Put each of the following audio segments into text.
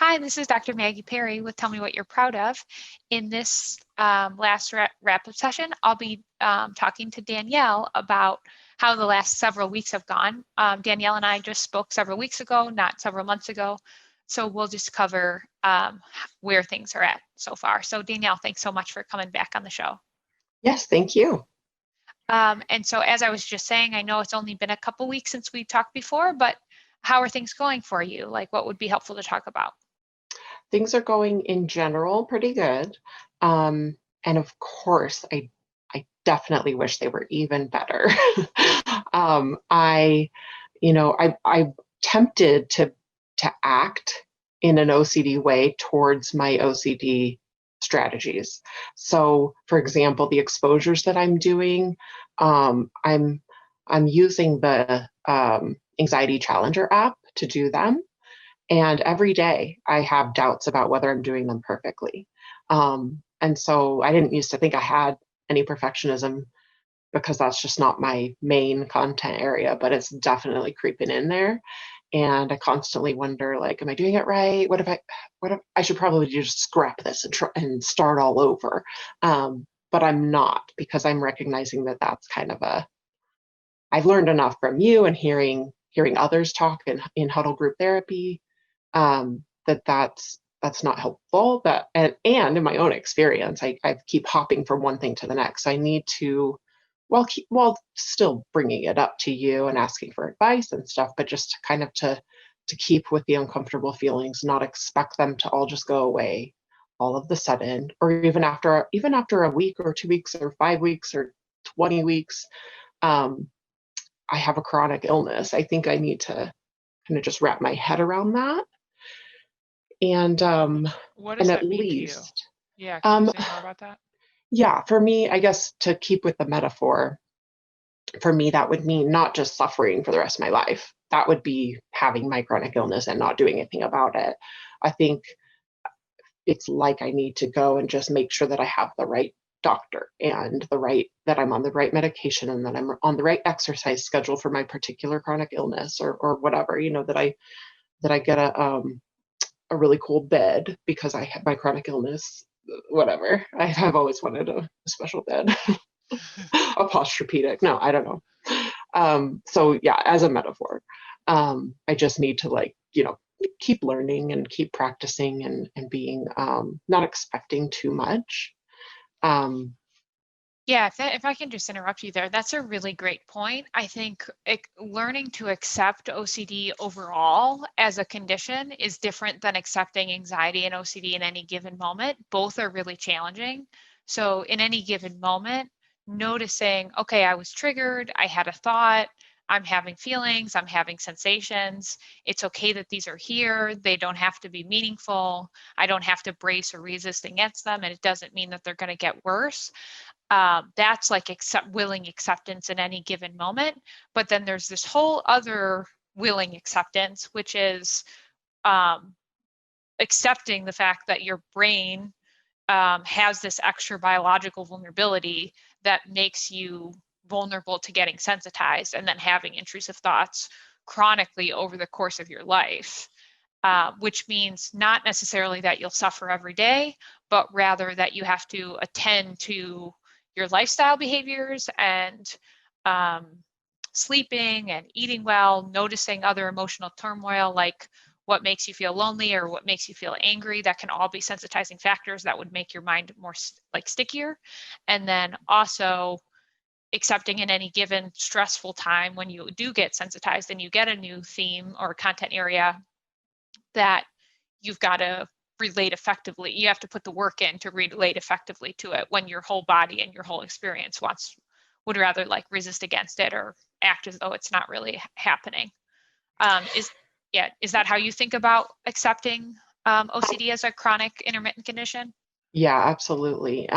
Hi, this is Dr. Maggie Perry with Tell Me What You're Proud Of. In this last wrap-up session, I'll be talking to Danielle about how the last several weeks have gone. Danielle and I just spoke several weeks ago, not several months ago. So we'll just cover where things are at so far. So Danielle, thanks so much for coming back on the show. Yes, thank you. And so as I was just saying, I know it's only been a couple weeks since we talked before, but how are things going for you? Like, what would be helpful to talk about? Things are going in general pretty good. And of course, I definitely wish they were even better. I'm tempted to act in an OCD way towards my OCD strategies. So, for example, the exposures that I'm doing, I'm using the Anxiety Challenger app to do them. And every day I have doubts about whether I'm doing them perfectly. And so I didn't used to think I had any perfectionism because that's just not my main content area, but it's definitely creeping in there. And I constantly wonder, like, am I doing it right? What if I should probably just scrap this and start all over? But I'm not, because I'm recognizing that that's kind of I've learned enough from you and hearing others talk in huddle group therapy, that's not helpful. And in my own experience, I keep hopping from one thing to the next. I need to, while still bringing it up to you and asking for advice and stuff, but just kind of to keep with the uncomfortable feelings, not expect them to all just go away all of the sudden, or even after a week or 2 weeks or 5 weeks or 20 weeks. I have a chronic illness. I think I need to kind of just wrap my head around that. And what does that mean to you? Yeah, can you say more about that? Yeah, for me, I guess, to keep with the metaphor, for me, that would mean not just suffering for the rest of my life. That would be having my chronic illness and not doing anything about it. I think it's like I need to go and just make sure that I have the right doctor and that I'm on the right medication and that I'm on the right exercise schedule for my particular chronic illness or whatever, that I get a really cool bed because I have my chronic illness, whatever. I've always wanted a special bed. A posturepedic. No, I don't know. So yeah, as a metaphor, I just need to keep learning and keep practicing and being not expecting too much. Yeah, if I can just interrupt you there, that's a really great point. I think learning to accept OCD overall as a condition is different than accepting anxiety and OCD in any given moment. Both are really challenging. So in any given moment, noticing, okay, I was triggered, I had a thought, I'm having feelings, I'm having sensations. It's okay that these are here. They don't have to be meaningful. I don't have to brace or resist against them, and it doesn't mean that they're going to get worse. That's like willing acceptance in any given moment. But then there's this whole other willing acceptance, which is accepting the fact that your brain has this extra biological vulnerability that makes you vulnerable to getting sensitized and then having intrusive thoughts chronically over the course of your life. Which means not necessarily that you'll suffer every day, but rather that you have to attend to your lifestyle behaviors and sleeping and eating well, noticing other emotional turmoil like what makes you feel lonely or what makes you feel angry. That can all be sensitizing factors that would make your mind more stickier. And then also accepting in any given stressful time when you do get sensitized and you get a new theme or content area that you've got to relate effectively. You have to put the work in to relate effectively to it when your whole body and your whole experience would rather resist against it or act as though it's not really happening. Is that how you think about accepting OCD as a chronic intermittent condition? Yeah, absolutely.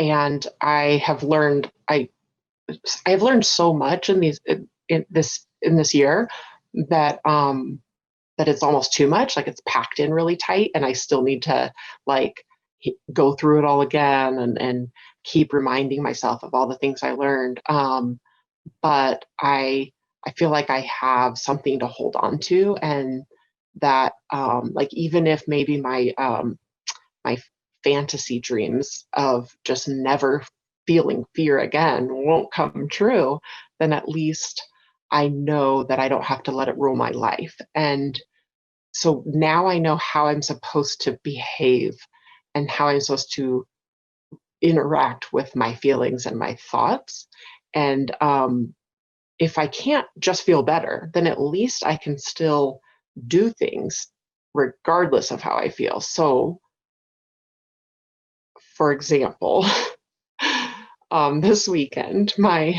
And I have learned so much in this year that it's almost too much. Like, it's packed in really tight, and I still need to go through it all again and keep reminding myself of all the things I learned. But I feel like I have something to hold on to, and that like even if maybe my fantasy dreams of just never feeling fear again won't come true, then at least I know that I don't have to let it rule my life. And so now I know how I'm supposed to behave and how I'm supposed to interact with my feelings and my thoughts. And if I can't just feel better, then at least I can still do things regardless of how I feel. So, for example, this weekend, my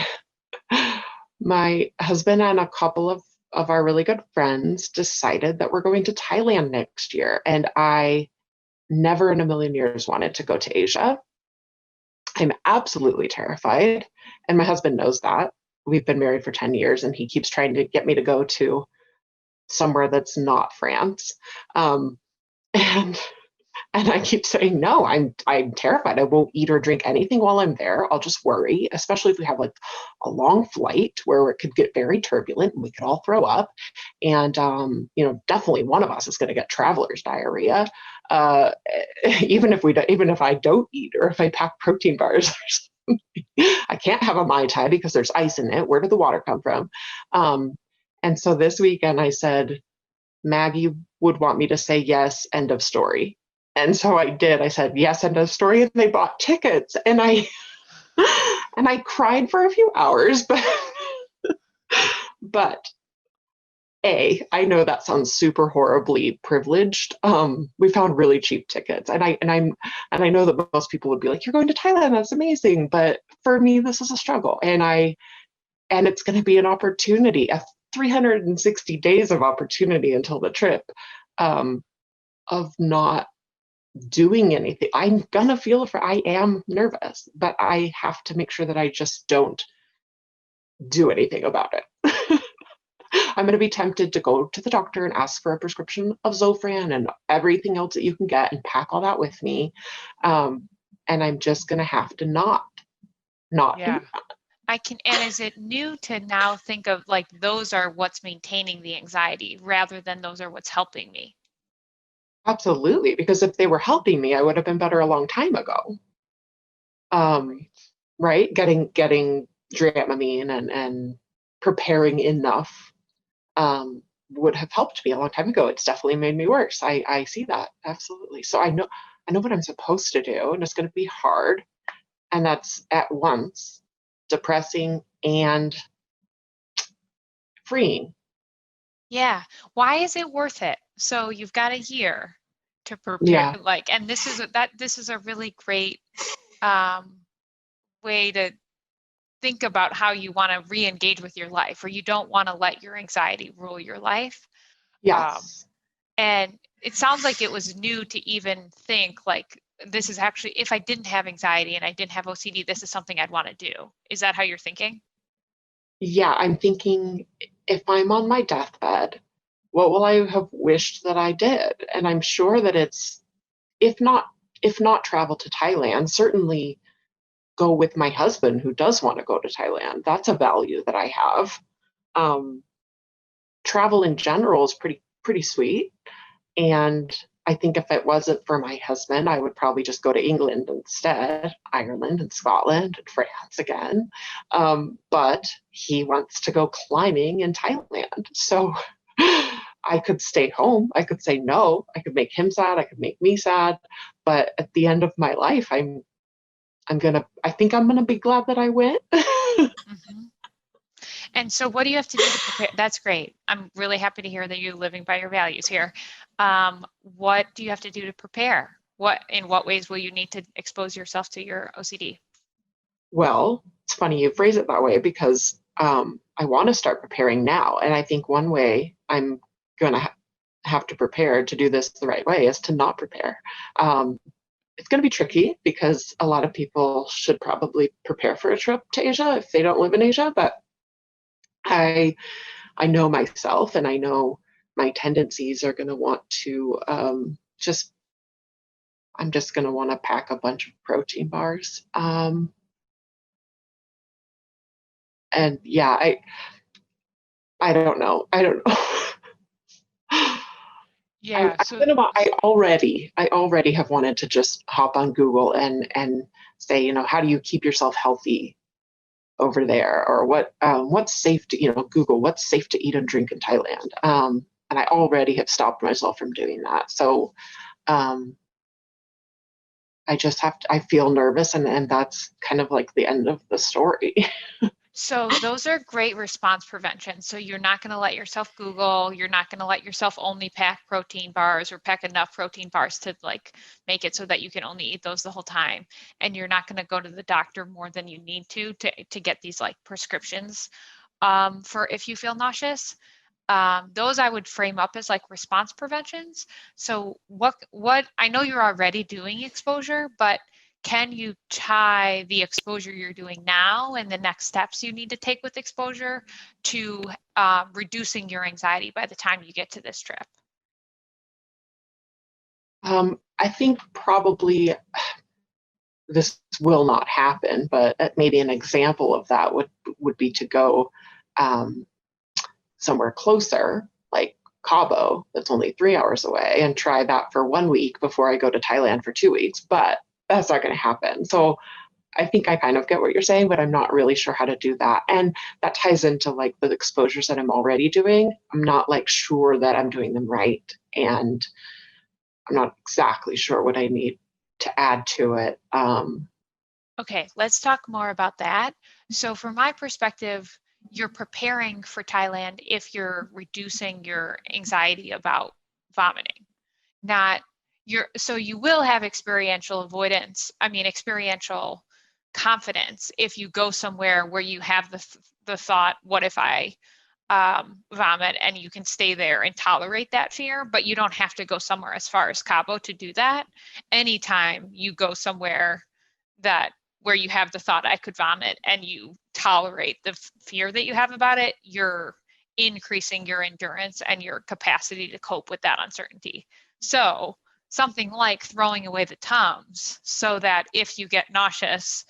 husband and a couple of our really good friends decided that we're going to Thailand next year. And I never in a million years wanted to go to Asia. I'm absolutely terrified. And my husband knows that. We've been married for 10 years and he keeps trying to get me to go to somewhere that's not France. And and I keep saying, no, I'm terrified. I won't eat or drink anything while I'm there. I'll just worry, especially if we have like a long flight where it could get very turbulent and we could all throw up. And definitely one of us is going to get traveler's diarrhea. Uh, even if I don't eat or if I pack protein bars or something. I can't have a Mai Tai because there's ice in it. Where did the water come from? And so this weekend I said, Maggie would want me to say yes, end of story. And so I did. I said yes, end of story, and they bought tickets. And I and I cried for a few hours, but I know that sounds super horribly privileged. We found really cheap tickets, and I know that most people would be like, "You're going to Thailand? That's amazing!" But for me, this is a struggle, and it's going to be an opportunity, a 360 days of opportunity until the trip, of not doing anything. I'm gonna feel it. I am nervous, but I have to make sure that I just don't do anything about it. I'm going to be tempted to go to the doctor and ask for a prescription of Zofran and everything else that you can get and pack all that with me. And I'm just going to have to not Yeah. do that. And is it new to now think of like those are what's maintaining the anxiety rather than those are what's helping me? Absolutely, because if they were helping me, I would have been better a long time ago. Right? Getting Dramamine and preparing enough would have helped me a long time ago. It's definitely made me worse. I see that absolutely. So I know what I'm supposed to do, and it's going to be hard, and that's at once depressing and freeing. Yeah. Why is it worth it? So you've got a year to prepare, Yeah. and this is a really great way to think about how you want to re-engage with your life, or you don't want to let your anxiety rule your life. Yes. And it sounds like it was new to even think like this is actually, if I didn't have anxiety and I didn't have OCD, this is something I'd want to do. Is that how you're thinking? Yeah, I'm thinking if I'm on my deathbed, what will I have wished that I did? And I'm sure that it's if not travel to Thailand, certainly go with my husband who does want to go to Thailand. That's a value that I have. Um, Travel in general is pretty sweet, and I think if it wasn't for my husband, I would probably just go to England instead, Ireland and Scotland and France again. But he wants to go climbing in Thailand, so I could stay home. I could say no. I could make him sad. I could make me sad. But at the end of my life, I think I'm gonna be glad that I went. Mm-hmm. And so what do you have to do to prepare? That's great. I'm really happy to hear that you're living by your values here. What do you have to do to prepare? In what ways will you need to expose yourself to your OCD? Well, it's funny you phrase it that way because I want to start preparing now. And I think one way I'm going to have to prepare to do this the right way is to not prepare. It's going to be tricky because a lot of people should probably prepare for a trip to Asia if they don't live in Asia. But I know myself, and I know my tendencies are going to want to I'm just going to want to pack a bunch of protein bars. And yeah, I don't know. I don't know. Yeah. So I already have wanted to just hop on Google and say, how do you keep yourself healthy over there, or what's safe to, Google what's safe to eat and drink in Thailand. And I already have stopped myself from doing that. So um, I feel nervous, and that's kind of like the end of the story. So those are great response prevention. So you're not going to let yourself Google, you're not going to let yourself only pack protein bars or pack enough protein bars to like make it so that you can only eat those the whole time. And you're not going to go to the doctor more than you need to get these like prescriptions for if you feel nauseous. Those I would frame up as like response preventions. So what I know you're already doing exposure, but can you tie the exposure you're doing now and the next steps you need to take with exposure to reducing your anxiety by the time you get to this trip? I think probably this will not happen, but maybe an example of that would be to go um, somewhere closer, like Cabo, that's only 3 hours away, and try that for 1 week before I go to Thailand for 2 weeks. But that's not going to happen. So I think I kind of get what you're saying, but I'm not really sure how to do that. And that ties into like the exposures that I'm already doing. I'm not like sure that I'm doing them right. And I'm not exactly sure what I need to add to it. Okay, let's talk more about that. So from my perspective, you're preparing for Thailand if you're reducing your anxiety about vomiting. Not so you will have experiential avoidance, I mean experiential confidence if you go somewhere where you have the thought, what if I vomit, and you can stay there and tolerate that fear, but you don't have to go somewhere as far as Cabo to do that. Anytime you go somewhere that where you have the thought I could vomit and you tolerate the fear that you have about it, you're increasing your endurance and your capacity to cope with that uncertainty. So something like throwing away the Tums so that if you get nauseous,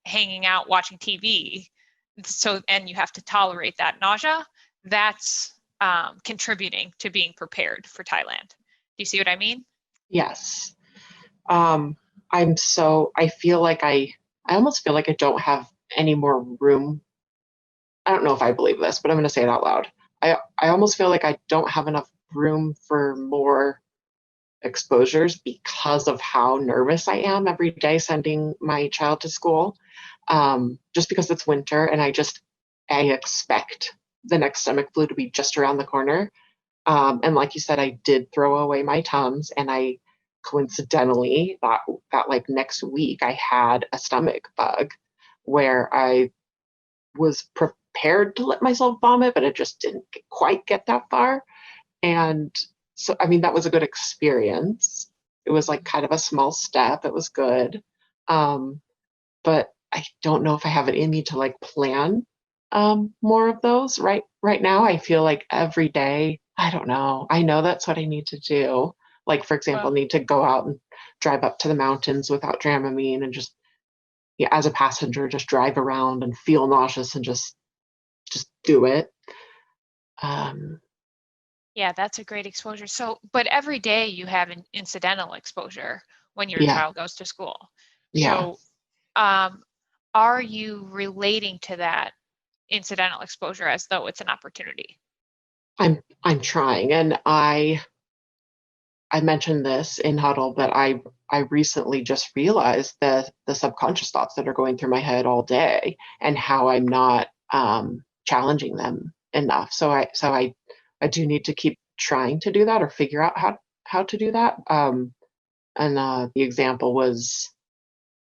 hanging out watching TV, and you have to tolerate that nausea, that's contributing to being prepared for Thailand. Do you see what I mean? yes. Um, I feel like I almost feel like I don't have any more room. I don't know if I believe this, but I'm going to say it out loud. I almost feel like I don't have enough room for more exposures because of how nervous I am every day sending my child to school. Just because it's winter and I expect the next stomach flu to be just around the corner. And like you said, I did throw away my Tums, and I coincidentally that like next week I had a stomach bug where I was prepared to let myself vomit, but it just didn't quite get that far. And so, I mean, that was a good experience. It was like kind of a small step. It was good. Um, but I don't know if I have it in me to like plan more of those right now. I feel like every day, I don't know. I know that's what I need to do. Like, for example, Well, need to go out and drive up to the mountains without Dramamine, and just, yeah, as a passenger, just drive around and feel nauseous and just do it. Um, yeah, that's a great exposure. So, but every day you have an incidental exposure when your yeah, child goes to school. yeah. So, um, are you relating to that incidental exposure as though it's an opportunity? I'm trying, and I mentioned this in Huddle, but I recently just realized the subconscious thoughts that are going through my head all day, and how I'm not challenging them enough. So I do need to keep trying to do that, or figure out how to do that. And the example was,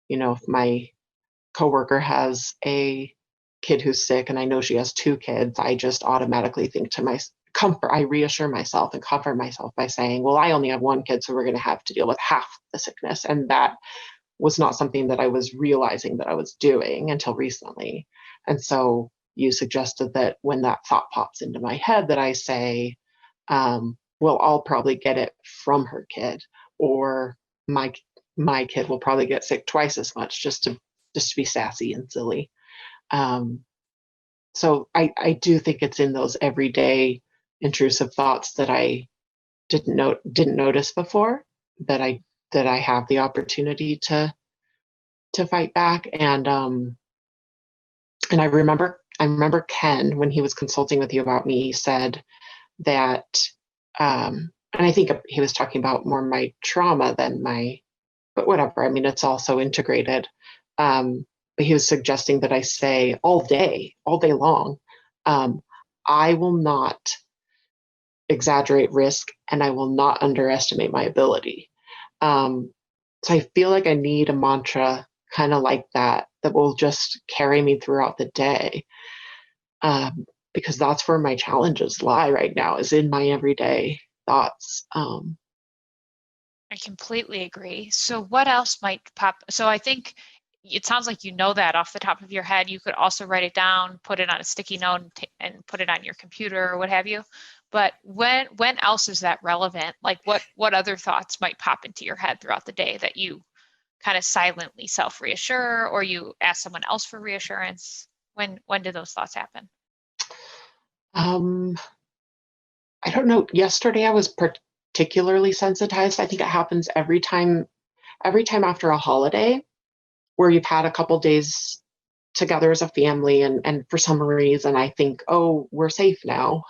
if my coworker has a kid who's sick and I know she has two kids, I just automatically think to my comfort, I reassure myself and comfort myself by saying, well, I only have one kid, so we're going to have to deal with half the sickness. And that was not something that I was realizing that I was doing until recently. And so you suggested that when that thought pops into my head, that I say, well, I'll probably get it from her kid, or my my kid will probably get sick twice as much, just to be sassy and silly. Um, so I do think it's in those everyday intrusive thoughts that didn't notice before that I have the opportunity to fight back. And I remember Ken, when he was consulting with you about me, said that and I think he was talking about more my trauma than my, but whatever. I mean, it's also integrated. But he was suggesting that I say all day long, I will not exaggerate risk and I will not underestimate my ability. So I feel like I need a mantra kind of like that will just carry me throughout the day. Because that's where my challenges lie right now, is in my everyday thoughts. I completely agree. So what else might pop? So I think it sounds like you know that off the top of your head. You could also write it down, put it on a sticky note, and put it on your computer or what have you. But when else is that relevant? Like what other thoughts might pop into your head throughout the day that you kind of silently self-reassure, or you ask someone else for reassurance? When do those thoughts happen? Um, I don't know. Yesterday I was particularly sensitized. I think it happens every time after a holiday where you've had a couple days together as a family, and for some reason I think, oh, we're safe now.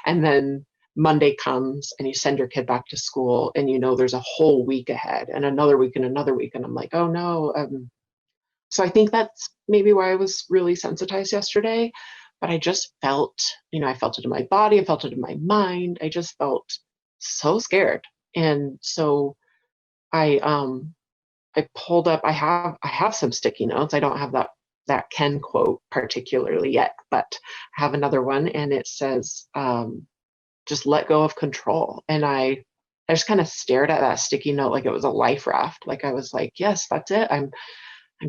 And then Monday comes and you send your kid back to school and there's a whole week ahead and another week and another week, and I'm like, oh no. So I think that's maybe why I was really sensitized yesterday. But I just felt, I felt it in my body, I felt it in my mind. I just felt so scared. And so I pulled up, I have some sticky notes. I don't have that Ken quote particularly yet, but I have another one, and it says, just let go of control. And I just kind of stared at that sticky note like it was a life raft. Like I was like, yes, that's it. I'm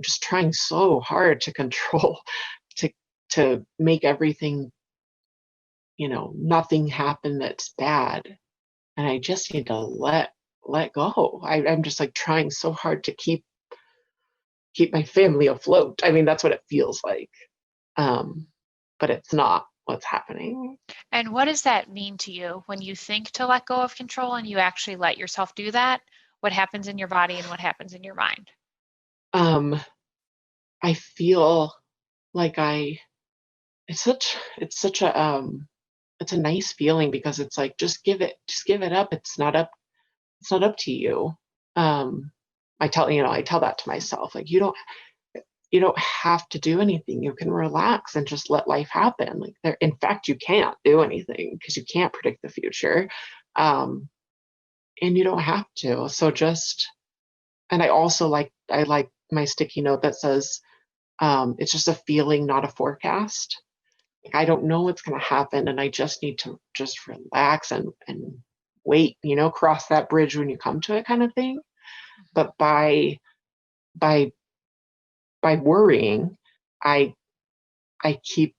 just trying so hard to control, to make everything, nothing happen that's bad. And I just need to let go. I'm just like trying so hard to keep my family afloat. I mean, that's what it feels like. But it's not what's happening. And what does that mean to you when you think to let go of control and you actually let yourself do that? What happens in your body and what happens in your mind? Um, I feel like it's a nice feeling, because it's like, just give it up. It's not up to you. I tell that to myself, like, you don't have to do anything. You can relax and just let life happen. Like, in fact, you can't do anything because you can't predict the future. And you don't have to. So and I like my sticky note that says, it's just a feeling, not a forecast. Like, I don't know what's going to happen, and I just need to just relax and wait, cross that bridge when you come to it, kind of thing. But by worrying, I keep,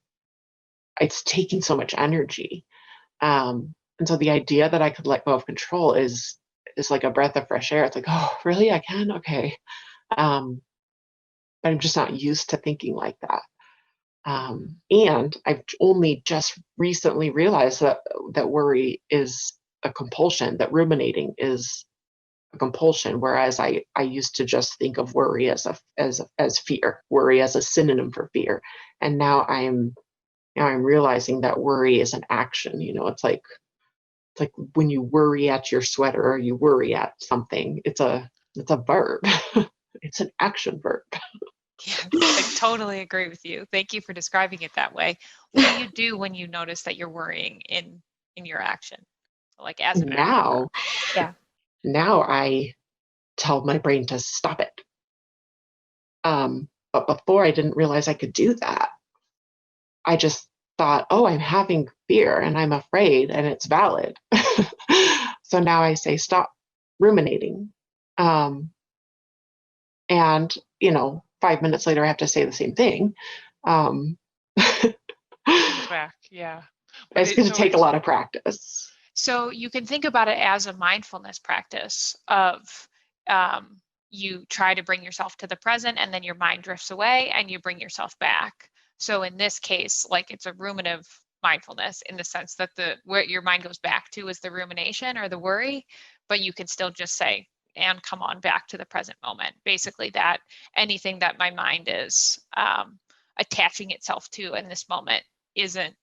it's taking so much energy. And so the idea that I could let go of control is like a breath of fresh air. It's like, oh, really? I can? Okay. Um, but I'm just not used to thinking like that. And I've only just recently realized that worry is a compulsion, that ruminating is a compulsion, whereas I used to just think of worry as fear, worry as a synonym for fear. And now I'm realizing that worry is an action. It's like when you worry at your sweater or you worry at something, it's a verb. It's an action verb. Yes, I totally agree with you. Thank you for describing it that way. What do you do when you notice that you're worrying in your action? Like as an action verb. Now, Yeah. now I tell my brain to stop it. But before, I didn't realize I could do that. I just thought, oh, I'm having fear and I'm afraid and it's valid. So now I say, stop ruminating. Um, and 5 minutes later, I have to say the same thing. Um, Comes back. Yeah. But it's going to take a lot of practice. So you can think about it as a mindfulness practice of you try to bring yourself to the present, and then your mind drifts away and you bring yourself back. So in this case, like, it's a ruminative mindfulness in the sense that where your mind goes back to is the rumination or the worry, but you can still just say, and come on back to the present moment. Basically, that anything that my mind is attaching itself to in this moment isn't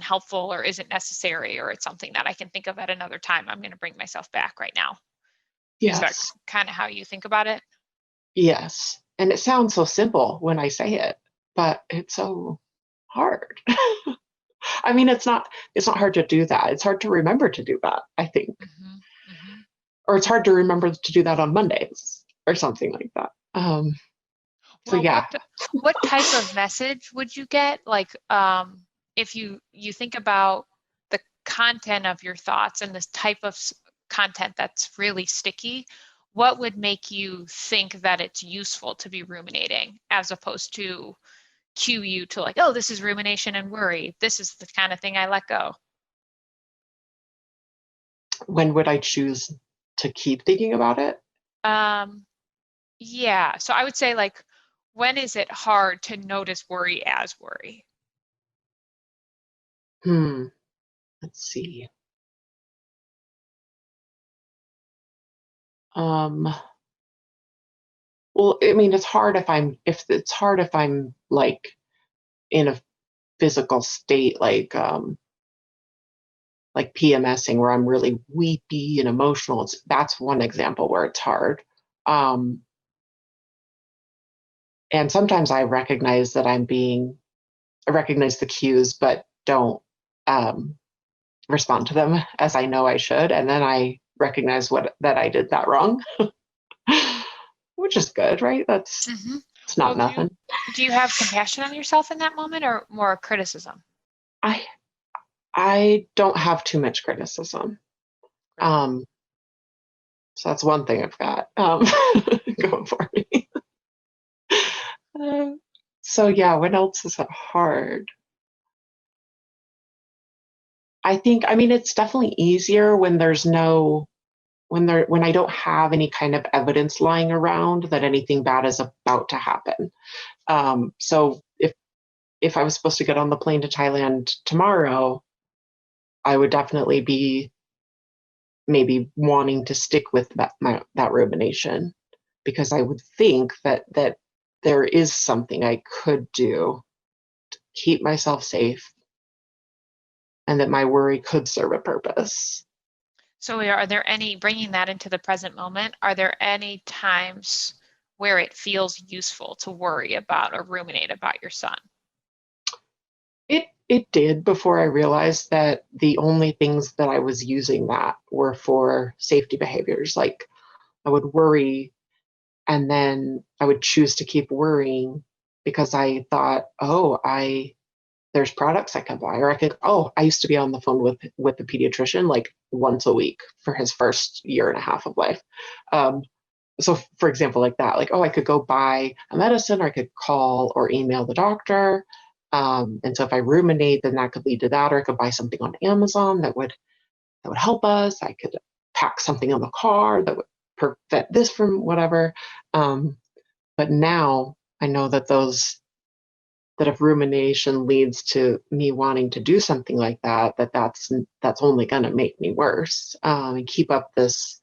helpful or isn't necessary, or it's something that I can think of at another time. I'm going to bring myself back right now. Is that Yes. kind of how you think about it? Yes. And it sounds so simple when I say it, but it's so hard. I mean, it's not hard to do that. It's hard to remember to do that, I think. Mm-hmm. Mm-hmm. Or it's hard to remember to do that on Mondays or something like that. So Well, yeah. what type of message would you get? Like, if you think about the content of your thoughts and this type of content that's really sticky, what would make you think that it's useful to be ruminating as opposed to cue you to like, oh, this is rumination and worry. This is the kind of thing I let go. When would I choose to keep thinking about it? Yeah. So I would say, like, when is it hard to notice worry as worry? Let's see. Well, I mean, it's hard if I'm like in a physical state, like PMSing, where I'm really weepy and emotional. That's one example where it's hard. And sometimes I recognize the cues, but don't respond to them as I know I should. And then I recognize that I did that wrong, which is good, right? Mm-hmm. It's not Well, nothing. do you have compassion on yourself in that moment or more criticism? I I don't have too much criticism. Great. So that's one thing I've got going for me. So yeah, what else is hard? I mean, it's definitely easier when when I don't have any kind of evidence lying around that anything bad is about to happen. So if I was supposed to get on the plane to Thailand tomorrow, I would definitely be maybe wanting to stick with that rumination, because I would think that there is something I could do to keep myself safe, and that my worry could serve a purpose. So are there any, bringing that into the present moment, are there any times where it feels useful to worry about or ruminate about your son? It did, before I realized that the only things that I was using that were for safety behaviors. Like, I would worry, and then I would choose to keep worrying because I thought, oh, there's products I can buy, or I used to be on the phone with the pediatrician like once a week for his first year and a half of life. So for example, like that, like, oh, I could go buy a medicine, or I could call or email the doctor. And so if I ruminate, then that could lead to that, or I could buy something on Amazon that would help us. I could pack something in the car that would prevent this from whatever. But now I know that if rumination leads to me wanting to do something like that's only going to make me worse, and keep up this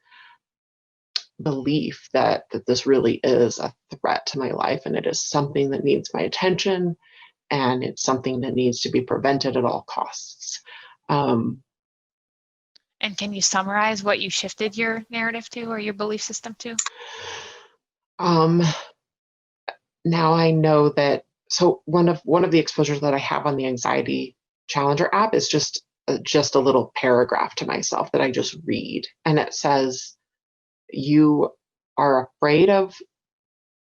belief that this really is a threat to my life, and it is something that needs my attention, and it's something that needs to be prevented at all costs. And can you summarize what you shifted your narrative to or your belief system to? Now I know that. So one of the exposures that I have on the Anxiety Challenger app is just a little paragraph to myself that I just read, and it says, "You are afraid of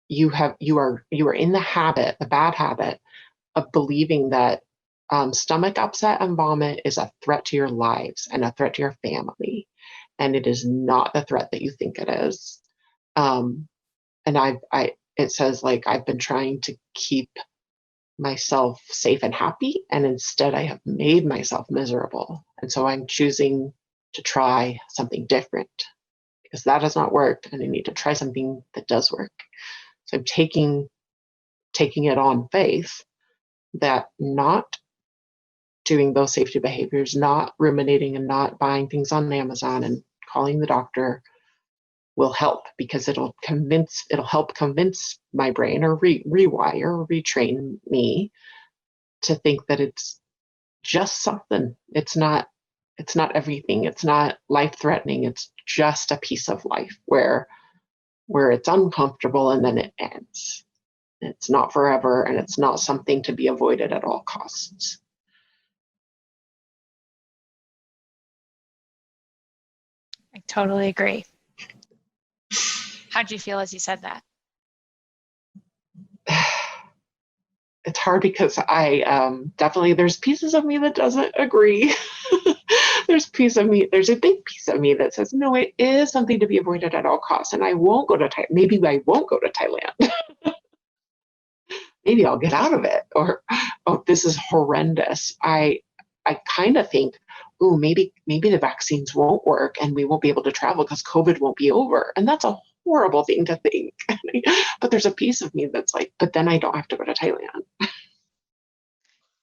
you are in the bad habit of believing that stomach upset and vomit is a threat to your lives and a threat to your family, and it is not the threat that you think it is." And it says, like, I've been trying to keep myself safe and happy, and instead I have made myself miserable. And so I'm choosing to try something different, because that has not worked, and I need to try something that does work. So I'm taking it on faith that not doing those safety behaviors, not ruminating and not buying things on Amazon and calling the doctor will help, because it'll help convince my brain, or rewire, retrain me to think that it's just something. It's not everything. It's not life-threatening. It's just a piece of life where it's uncomfortable and then it ends. It's not forever, and it's not something to be avoided at all costs. I totally agree. How'd you feel as you said that? It's hard because I definitely, there's pieces of me that doesn't agree. There's a big piece of me that says, no, it is something to be avoided at all costs. And I won't go to Thailand. Maybe I won't go to Thailand. Maybe I'll get out of it. Or, oh, this is horrendous. I kind of think, oh, maybe the vaccines won't work and we won't be able to travel because COVID won't be over. And that's a horrible thing to think. But there's a piece of me that's like, but then I don't have to go to Thailand.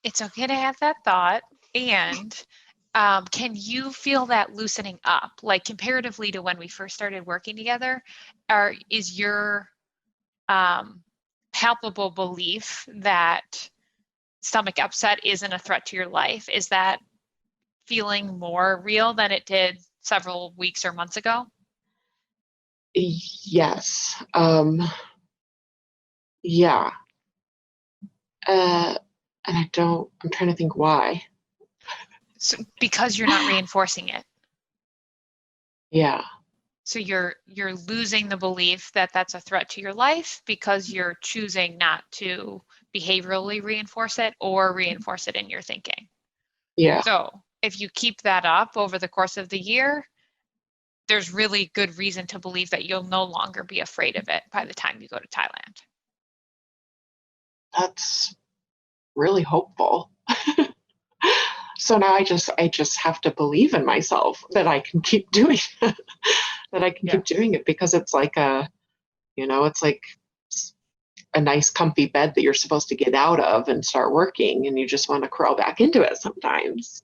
It's okay to have that thought. And can you feel that loosening up? Like comparatively to when we first started working together, is your palpable belief that stomach upset isn't a threat to your life, is that feeling more real than it did several weeks or months ago? Yes. Yeah. And I'm trying to think why. So, because you're not reinforcing it. Yeah. So you're losing the belief that that's a threat to your life because you're choosing not to behaviorally reinforce it or reinforce it in your thinking. Yeah. So if you keep that up over the course of the year, there's really good reason to believe that you'll no longer be afraid of it by the time you go to Thailand. That's really hopeful. So now I just have to believe in myself that I can keep doing it, keep doing it, because it's like it's like a nice comfy bed that you're supposed to get out of and start working, and you just want to crawl back into it sometimes.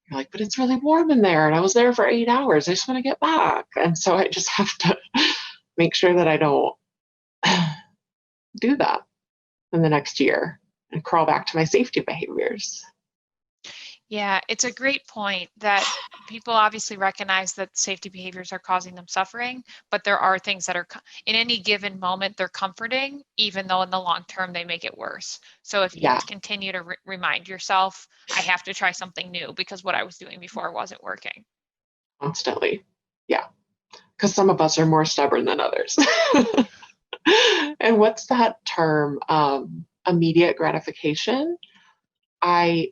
You're like, but it's really warm in there and I was there for 8 hours. I just want to get back. And so I just have to make sure that I don't do that in the next year and crawl back to my safety behaviors. Yeah, it's a great point that people obviously recognize that safety behaviors are causing them suffering, but there are things that are in any given moment, they're comforting, even though in the long term they make it worse. So if you continue to remind yourself, I have to try something new because what I was doing before wasn't working. Constantly. Yeah. Because some of us are more stubborn than others. And what's that term? Immediate gratification. I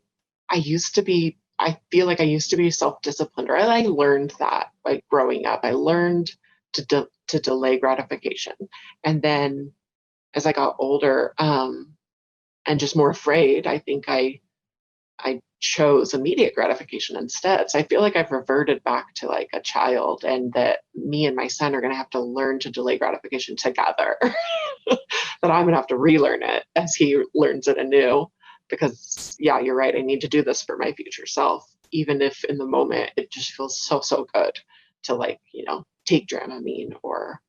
feel like I used to be self-disciplined, or I learned that like growing up. I learned to delay gratification. And then as I got older, and just more afraid, I think I chose immediate gratification instead. So I feel like I've reverted back to like a child, and that me and my son are going to have to learn to delay gratification together. That I'm going to have to relearn it as he learns it anew. Because yeah, you're right. I need to do this for my future self, even if in the moment it just feels so good to like, take Dramamine or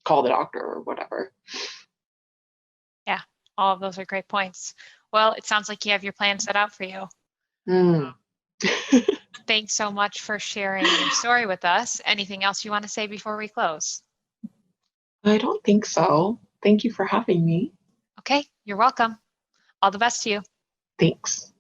call the doctor or whatever. Yeah, all of those are great points. Well, it sounds like you have your plan set out for you. Thanks so much for sharing your story with us. Anything else you want to say before we close? I don't think so. Thank you for having me. Okay, you're welcome. All the best to you. Thanks.